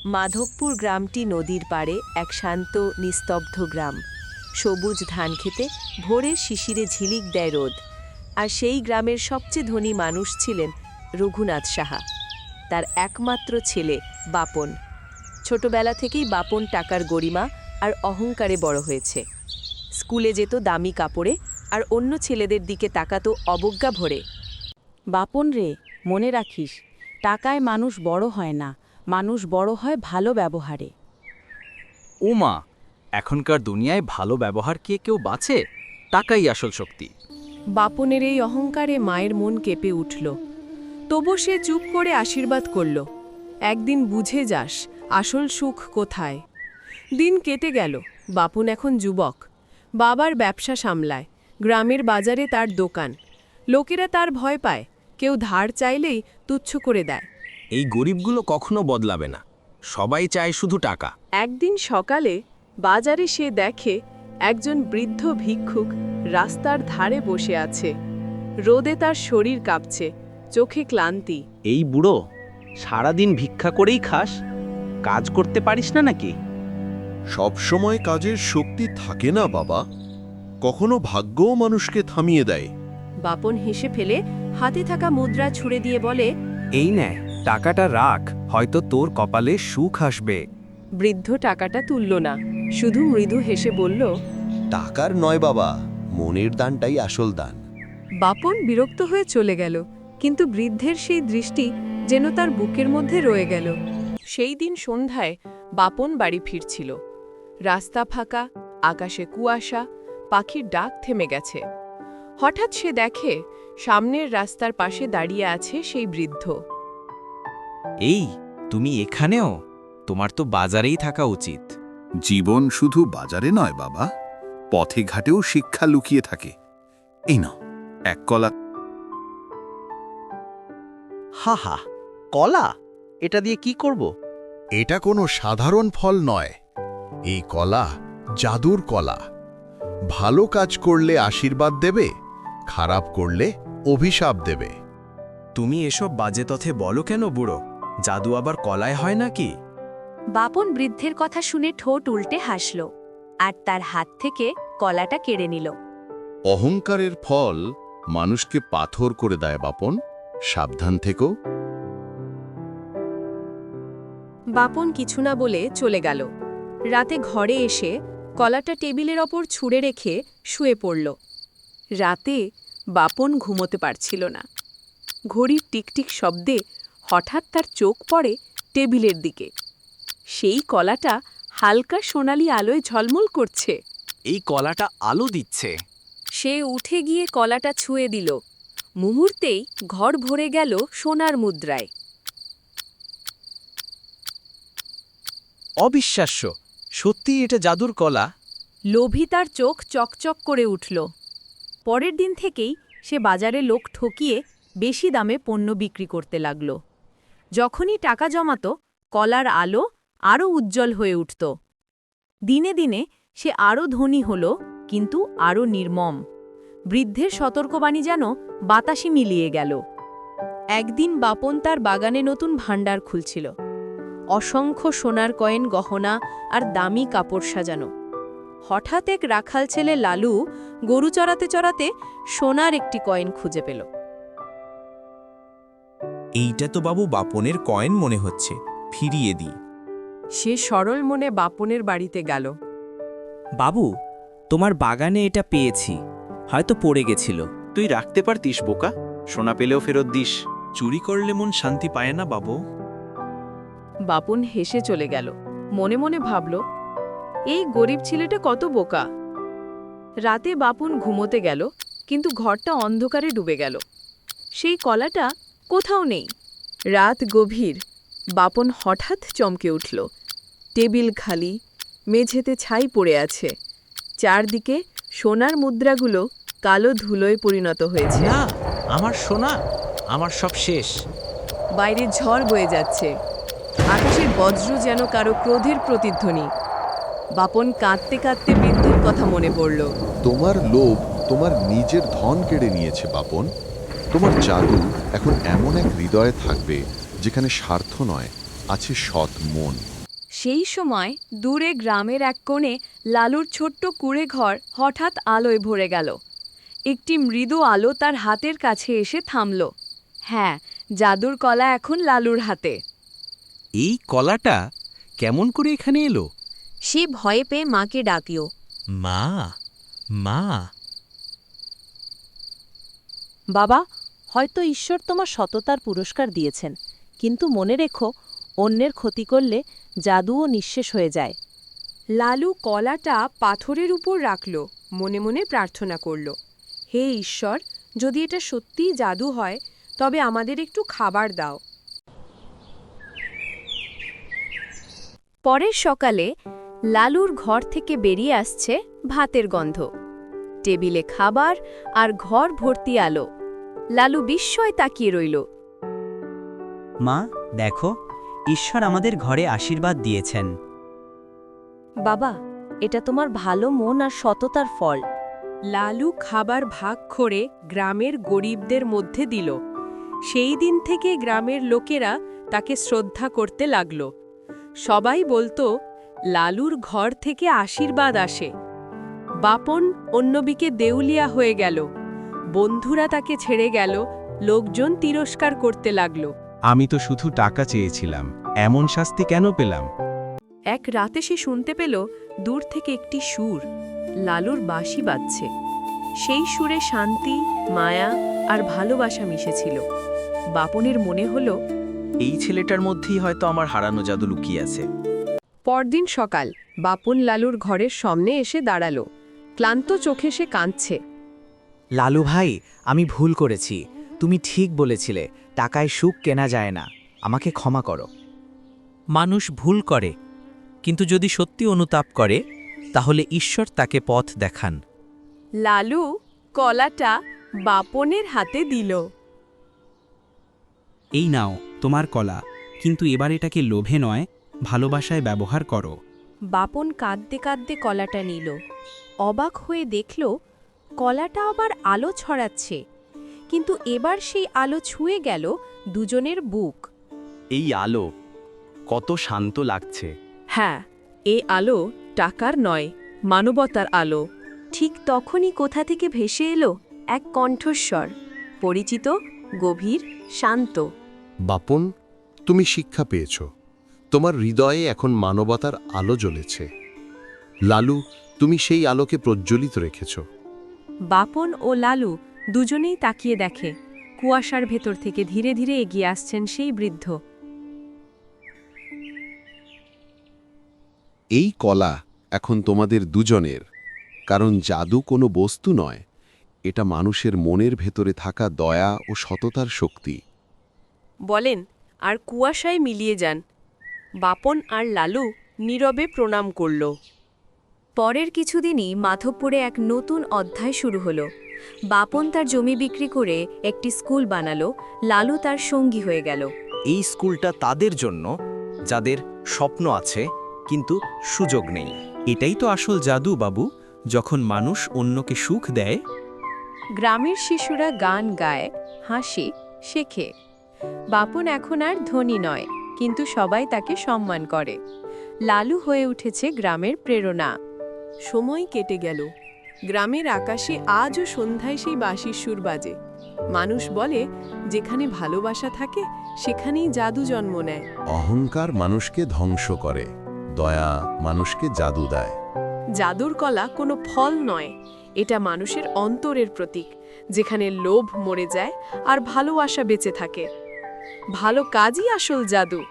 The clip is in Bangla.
মাধবপুর গ্রামটি নদীর পাড়ে এক শান্ত নিস্তব্ধ গ্রাম। সবুজ ধানক্ষেতে ভোরের শিশিরে ঝিলিক দেয় রোদ। আর সেই গ্রামের সবচেয়ে ধনী মানুষ ছিলেন রঘুনাথ সাহা, তার একমাত্র ছেলে বাপন। ছোটবেলা থেকেই বাপন টাকার গরিমা আর অহংকারে বড় হয়েছে। স্কুলে যেত দামি কাপড়ে, আর অন্য ছেলেদের দিকে তাকাতো অবজ্ঞা ভরে। বাপন রে, মনে রাখিস, টাকায় মানুষ বড় হয় না, মানুষ বড় হয় ভালো ব্যবহারে। ও মা, এখনকার দুনিয়ায় ভালো ব্যবহার কে কেউ বাঁচে? টাকাই আসল শক্তি। বাপনের এই অহংকারে মায়ের মন কেঁপে উঠল। তবু সে চুপ করে আশীর্বাদ করল, একদিন বুঝে যাস আসল সুখ কোথায়। দিন কেটে গেল। বাপন এখন যুবক, বাবার ব্যবসা সামলায়, গ্রামের বাজারে তার দোকান। লোকেরা তার ভয় পায়, কেউ ধার চাইলেই তুচ্ছ করে দেয়। এই গরিবগুলো কখনো বদলাবে না, সবাই চায় শুধু টাকা। একদিন সকালে বাজারে সে দেখে একজন বৃদ্ধ ভিক্ষুক রাস্তার ধারে বসে আছে। রোদে তার শরীর কাঁপছে, চোখে ক্লান্তি। এই বুড়ো, সারাদিন ভিক্ষা করেই খাস, কাজ করতে পারিস না নাকি? সবসময় কাজের শক্তি থাকে না বাবা, কখনো ভাগ্যও মানুষকে থামিয়ে দেয়। বাপন হেসে ফেলে হাতে থাকা মুদ্রা ছুঁড়ে দিয়ে বলে, এই নে, টাকাটা রাখ, হয়তো তোর কপালে সুখ আসবে। বৃদ্ধ টাকাটা তুলল না, শুধু মৃদু হেসে বলল, টাকার নয় বাবা, মনের দানটাই আসল দান। বাপন বিরক্ত হয়ে চলে গেল, কিন্তু বৃদ্ধের সেই দৃষ্টি যেন তার বুকের মধ্যে রয়ে গেল। সেই দিন সন্ধ্যায় বাপন বাড়ি ফিরছিল। রাস্তা ফাঁকা, আকাশে কুয়াশা, পাখির ডাক থেমে গেছে। হঠাৎ সে দেখে সামনের রাস্তার পাশে দাঁড়িয়ে আছে সেই বৃদ্ধ। এই, তুমি এখানেও? তোমার তো বাজারেই থাকা উচিত। জীবন শুধু বাজারে নয় বাবা, পথে ঘাটেও শিক্ষা লুকিয়ে থাকে। এই নাও, এক কলা। হা হা, কলা? এটা দিয়ে কি করব? এটা কোনো সাধারণ ফল নয়, এই কলা জাদুর কলা। ভালো কাজ করলে আশীর্বাদ দেবে, খারাপ করলে অভিশাপ দেবে। তুমি এসব বাজে তথে বলো কেন বুড়ো? জাদু আবার কলায় হয় নাকি? বাপন বৃদ্ধের কথা শুনে ঠোঁট উল্টে হাসল, আর তার হাত থেকে কলাটা কেড়ে নিল। অহংকারের ফল মানুষকে পাথর করে দেয় বাপন, সাবধান থেকো। বাপন কিছু না বলে চলে গেল। রাতে ঘরে এসে কলাটা টেবিলের ওপর ছুঁড়ে রেখে শুয়ে পড়ল। রাতে বাপন ঘুমোতে পারছিল না। ঘড়ির টিকটিক শব্দে হঠাৎ তার চোখ পড়ে টেবিলের দিকে। সেই কলাটা হালকা সোনালি আলোয় ঝলমল করছে। এই কলাটা আলো দিচ্ছে। সে উঠে গিয়ে কলাটা ছুঁয়ে দিল। মুহূর্তেই ঘর ভরে গেল সোনার মুদ্রায়। অবিশ্বাস্য, সত্যি এটা জাদুর কলা। লোভী তার চোখ চকচক করে উঠল। পরের দিন থেকেই সে বাজারে লোক ঠকিয়ে বেশি দামে পণ্য বিক্রি করতে লাগল। যখনই টাকা জমাত, কলার আলো আরও উজ্জ্বল হয়ে উঠত। দিনে দিনে সে আরও ধনী হল, কিন্তু আরও নির্মম। বৃদ্ধের সতর্কবাণী যেন বাতাসে মিলিয়ে গেল। একদিন বাপন তার বাগানে নতুন ভাণ্ডার খুলছিল। অসংখ্য সোনার কয়েন, গহনা আর দামি কাপড় সাজানো। হঠাৎ এক রাখাল ছেলে লালু গরু চড়াতে চড়াতে সোনার একটি কয়েন খুঁজে পেল। এইটা তো বাবু বাপনের কয়েন মনে হচ্ছে, ফিরিয়ে দিই। সে সরল মনে বাপনের বাড়িতে গেল। বাবু, তোমার বাগানে এটা পেয়েছি, হয়তো পড়ে গেছিল। তুই রাখতে পারতিস বোকা, সোনা পেলেও ফেরত দিস। চুরি করলে মন শান্তি পায় না বাবু। বাপন হেসে চলে গেল। মনে মনে ভাবল, এই গরিব ছেলেটা কত বোকা। রাতে বাপন ঘুমোতে গেল, কিন্তু ঘরটা অন্ধকারে ডুবে গেল। সেই কলাটা কোথাও নেই। রাত গভীর। বাপন হঠাৎ চমকে উঠল। টেবিল খালি, মেঝেতে ছাই পড়ে আছে। চারদিকে সোনার মুদ্রাগুলো কালো ধুলোয় পরিণত হয়েছে। না, আমার সোনা, আমার সব শেষ। বাইরে ঝড় বয়ে যাচ্ছে। আকাশের বজ্র যেন কারো ক্রোধের প্রতিধ্বনি। বাপন কাঁদতে কাঁদতে বৃদ্ধের কথা মনে পড়ল। তোমার লোভ তোমার নিজের ধন কেড়ে নিয়েছে বাপন। তোমার জাদু এখন এমন এক হৃদয়ে থাকবে যেখানে স্বার্থ নয়, আছে সৎ মন। সেই সময় দূরে গ্রামের এক কোণে লালুর ছোট্ট কুঁড়ে ঘর হঠাৎ আলোয় ভরে গেল। একটি মৃদু আলো তার হাতের কাছে এসে থামল। হ্যাঁ, জাদুর কলা এখন লালুর হাতে। এই কলাটা কেমন করে এখানে এলো? সে ভয়ে পেয়ে মাকে ডাকল। মা, মা। বাবা, হয়তো ঈশ্বর তোমার সততার পুরস্কার দিয়েছেন, কিন্তু মনে রেখো, অন্যের ক্ষতি করলে জাদুও নিঃশেষ হয়ে যায়। লালু কলাটা পাথরের উপর রাখল, মনে মনে প্রার্থনা করল, হে ঈশ্বর, যদি এটা সত্যিই জাদু হয় তবে আমাদের একটু খাবার দাও। পরের সকালে লালুর ঘর থেকে বেরিয়ে আসছে ভাতের গন্ধ। টেবিলে খাবার আর ঘর ভর্তি আলো। লালু বিস্ময়ে তাকিয়ে রইল। মা, দেখো, ঈশ্বর আমাদের ঘরে আশীর্বাদ দিয়েছেন। বাবা, এটা তোমার ভালো মন আর সততার ফল। লালু খাবার ভাগ করে গ্রামের গরিবদের মধ্যে দিল। সেই দিন থেকে গ্রামের লোকেরা তাকে শ্রদ্ধা করতে লাগল। সবাই বলতো, লালুর ঘর থেকে আশীর্বাদ আসে। বাপন অন্যদিকে দেউলিয়া হয়ে গেল। বন্ধুরা তাকে ছেড়ে গেল, লোকজন তিরস্কার করতে লাগল। আমি তো শুধু টাকা চেয়েছিলাম, এমন শাস্তি কেন পেলাম? এক রাতে সে শুনতে পেল দূর থেকে একটি সুর, লালুর বাঁশি বাজছে। সেই সুরে শান্তি, মায়া আর ভালোবাসা মিশেছিল। বাপনের মনে হলো, এই ছেলেটার মধ্যেই হয়তো আমার হারানো জাদু লুকিয়ে আছে। পরদিন সকাল বাপন লালুর ঘরের সামনে এসে দাঁড়ালো। ক্লান্ত চোখে সে কাঁদছে। লালু ভাই, আমি ভুল করেছি। তুমি ঠিক বলেছিলে, টাকায় সুখ কেনা যায় না। আমাকে ক্ষমা করো। মানুষ ভুল করে, কিন্তু যদি সত্যি অনুতাপ করে তাহলে ঈশ্বর তাকে পথ দেখান। লালু কলাটা বাপনের হাতে দিল। এই নাও তোমার কলা, কিন্তু এবার এটাকে লোভে নয়, ভালোবাসায় ব্যবহার করো। বাপন কাঁদতে কাঁদতে কলাটা নিল। অবাক হয়ে দেখল কলাটা আবার আলো ছড়াচ্ছে, কিন্তু এবার সেই আলো ছুঁয়ে গেল দুজনের বুক। এই আলো কত শান্ত লাগছে। হ্যাঁ, এ আলো টাকার নয়, মানবতার আলো। ঠিক তখনই কোথা থেকে ভেসে এলো এক কণ্ঠস্বর, পরিচিত, গভীর, শান্ত। বাপন, তুমি শিক্ষা পেয়েছ। তোমার হৃদয়ে এখন মানবতার আলো জ্বলেছে। লালু, তুমি সেই আলোকে প্রজ্বলিত রেখেছ। বাপন ও লালু দুজনেই তাকিয়ে দেখে, কুয়াশার ভেতর থেকে ধীরে ধীরে এগিয়ে আসছেন সেই বৃদ্ধ। এই কলা এখন তোমাদের দুজনের, কারণ জাদু কোনো বস্তু নয়, এটা মানুষের মনের ভেতরে থাকা দয়া ও সততার শক্তি। বলেন আর কুয়াশায় মিলিয়ে যান। বাপন আর লালু নীরবে প্রণাম করল। পরের কিছুদিনই মাধবপুরে এক নতুন অধ্যায় শুরু হলো। বাপন তার জমি বিক্রি করে একটি স্কুল বানালো, লালু তার সঙ্গী হয়ে গেল। এই স্কুলটা তাদের জন্য যাদের স্বপ্ন আছে কিন্তু সুযোগ নেই। এটাই তো আসল জাদু বাবু, যখন মানুষ অন্যকে সুখ দেয়। গ্রামের শিশুরা গান গায়, হাসে, শেখে। বাপন এখন আর ধনী নয়, কিন্তু সবাই তাকে সম্মান করে। লালু হয়ে উঠেছে গ্রামের প্রেরণা। সময় কেটে গেল। গ্রামের আকাশে আজও সন্ধ্যায় সেই বাঁশির সুর বাজে। মানুষ বলে, যেখানে ভালোবাসা থাকে সেখানেই জাদু জন্ম নেয়। অহংকার মানুষকে ধ্বংস করে, দয়া মানুষকে জাদু দেয়। জাদুর কলা কোনো ফল নয়, এটা মানুষের অন্তরের প্রতীক, যেখানে লোভ মরে যায় আর ভালোবাসা বেঁচে থাকে। ভালো কাজই আসল জাদু।